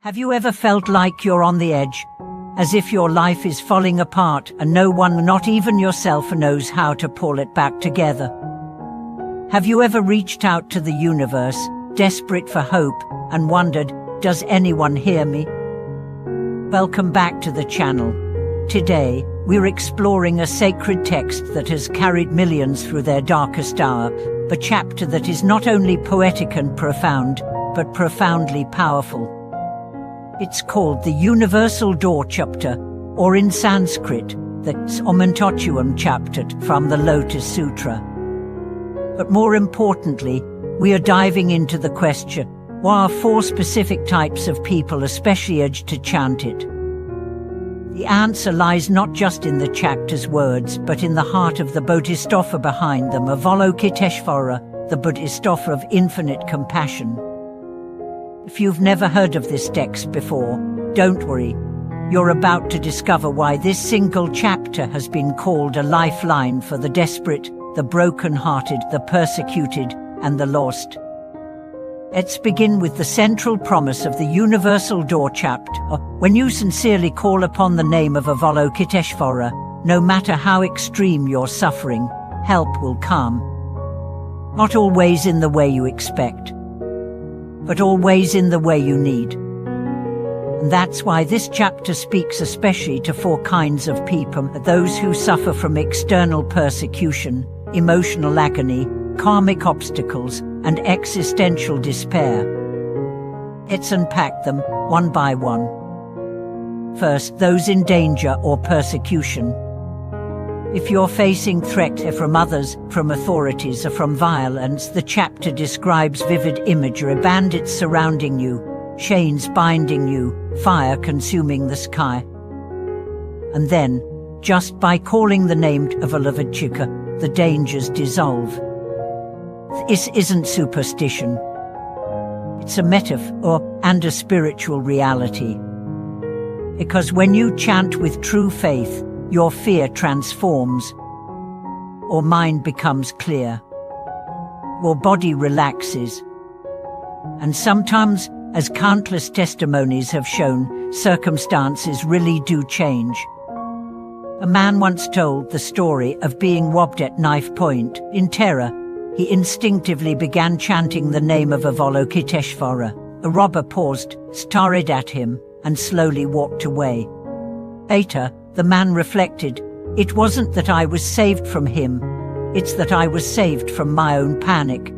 Have you ever felt like you're on the edge, as if your life is falling apart and no one, not even yourself, knows how to pull it back together? Have you ever reached out to the universe, desperate for hope, and wondered, does anyone hear me? Welcome back to the channel. Today, we're exploring a sacred text that has carried millions through their darkest hour, a chapter that is not only poetic and profound, but profoundly powerful. It's called the Universal Door Chapter, or in Sanskrit, the Omantochuam chapter from the Lotus Sutra. But more importantly, we are diving into the question, why are 4 specific types of people especially urged to chant it? The answer lies not just in the chapter's words, but in the heart of the Bodhisattva behind them, Avalokiteshvara, the Bodhisattva of infinite compassion. If you've never heard of this text before, don't worry. You're about to discover why this single chapter has been called a lifeline for the desperate, the broken-hearted, the persecuted, and the lost. Let's begin with the central promise of the Universal Door chapter. When you sincerely call upon the name of Avalokiteshvara, no matter how extreme your suffering, help will come. Not always in the way you expect, but always in the way you need. And that's why this chapter speaks especially to 4 kinds of people: those who suffer from external persecution, emotional agony, karmic obstacles, and existential despair. Let's unpack them one by one. First, those in danger or persecution. If you're facing threat from others, from authorities, or from violence, the chapter describes vivid imagery: bandits surrounding you, chains binding you, fire consuming the sky. And then, just by calling the name of Avalokiteshvara, the dangers dissolve. This isn't superstition. It's a metaphor and a spiritual reality. Because when you chant with true faith, your fear transforms, or mind becomes clear, or body relaxes. And sometimes, as countless testimonies have shown, circumstances really do change. A man once told the story of being robbed at knife point. In terror, he instinctively began chanting the name of Avalokiteshvara. A robber paused, stared at him, and slowly walked away. Later, the man reflected, it wasn't that I was saved from him, it's that I was saved from my own panic.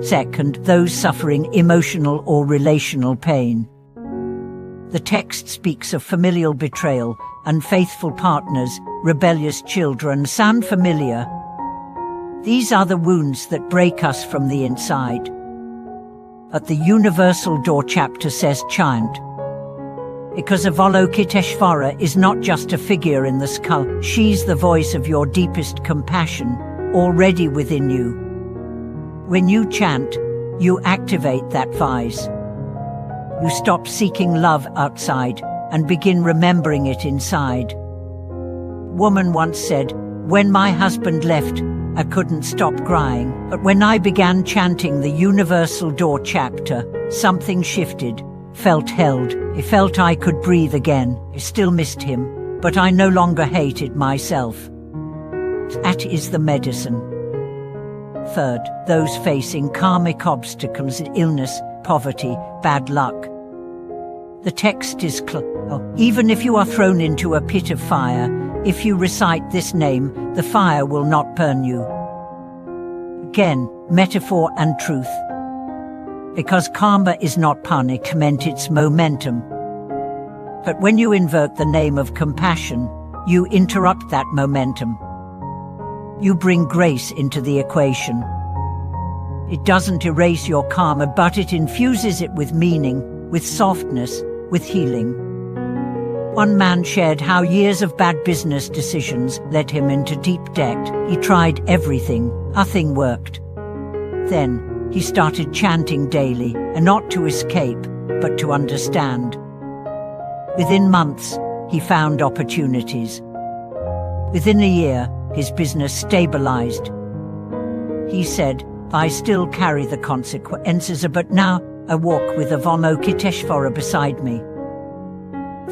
Second, those suffering emotional or relational pain. The text speaks of familial betrayal, unfaithful partners, rebellious children, sound familiar? These are the wounds that break us from the inside. But the Universal Door chapter says chant. Because Avalokiteshvara is not just a figure in the skull, she's the voice of your deepest compassion, already within you. When you chant, you activate that voice. You stop seeking love outside and begin remembering it inside. A woman once said, when my husband left, I couldn't stop crying, but when I began chanting the Universal Door chapter, something shifted. Felt held, I felt I could breathe again. I still missed him, but I no longer hated myself. That is the medicine. Third, those facing karmic obstacles, illness, poverty, bad luck. The text is clear. Even if you are thrown into a pit of fire, if you recite this name, the fire will not burn you. Again, metaphor and truth. Because karma is not punishment, it's momentum. But when you invoke the name of compassion, you interrupt that momentum. You bring grace into the equation. It doesn't erase your karma, but it infuses it with meaning, with softness, with healing. One man shared how years of bad business decisions led him into deep debt. He tried everything, nothing worked. Then, he started chanting daily, and not to escape, but to understand. Within months, he found opportunities. Within a year, his business stabilized. He said, I still carry the consequences, but now a walk with Avalokiteshvara beside me.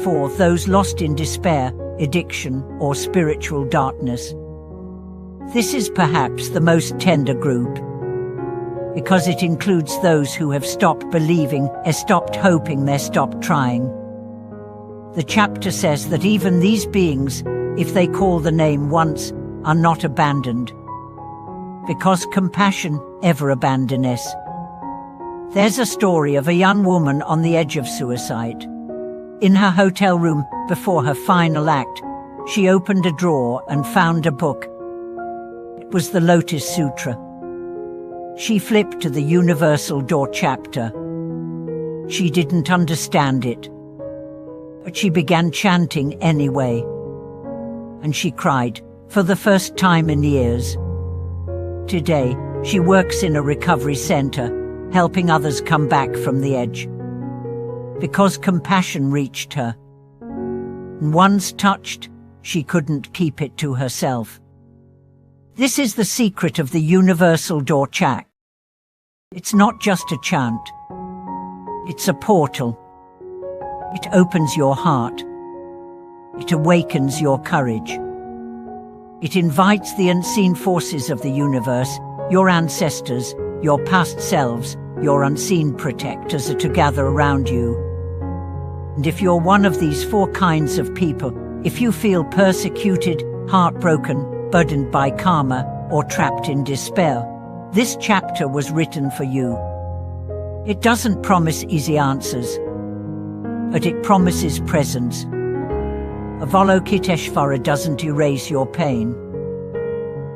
For those lost in despair, addiction, or spiritual darkness. This is perhaps the most tender group, because it includes those who have stopped believing, stopped hoping, they stopped trying. The chapter says that even these beings, if they call the name once, are not abandoned, because compassion ever abandoneth. There's a story of a young woman on the edge of suicide. In her hotel room, before her final act, she opened a drawer and found a book. It was the Lotus Sutra. She flipped to the Universal Door chapter. She didn't understand it, but she began chanting anyway. And she cried, for the first time in years. Today, she works in a recovery center, helping others come back from the edge. Because compassion reached her. And once touched, she couldn't keep it to herself. This is the secret of the Universal Door chant. It's not just a chant. It's a portal. It opens your heart. It awakens your courage. It invites the unseen forces of the universe, your ancestors, your past selves, your unseen protectors to gather around you. And if you're one of these four kinds of people, if you feel persecuted, heartbroken, burdened by karma, or trapped in despair, this chapter was written for you. It doesn't promise easy answers, but it promises presence. Avalokiteshvara doesn't erase your pain.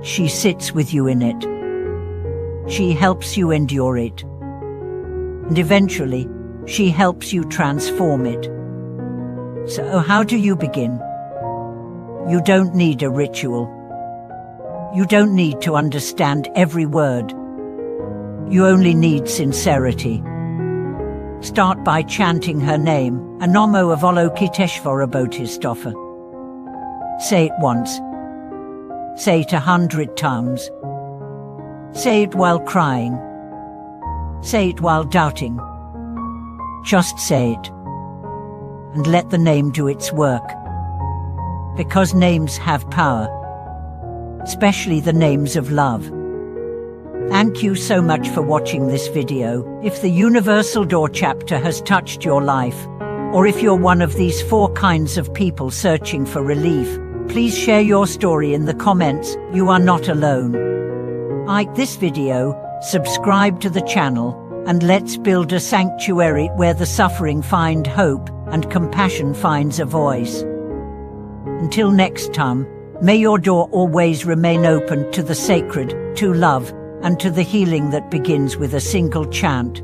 She sits with you in it. She helps you endure it. And eventually, she helps you transform it. So how do you begin? You don't need a ritual. You don't need to understand every word. You only need sincerity. Start by chanting her name, Namo Avalokiteshvara Bodhisattva. Say it once. Say it 100 times. Say it while crying. Say it while doubting. Just say it. And let the name do its work. Because names have power. Especially the names of love. Thank you so much for watching this video. If the Universal Door chapter has touched your life, or if you're one of these four kinds of people searching for relief, please share your story in the comments. You are not alone. Like this video, subscribe to the channel, and let's build a sanctuary where the suffering find hope and compassion finds a voice. Until next time, may your door always remain open to the sacred, to love, and to the healing that begins with a single chant.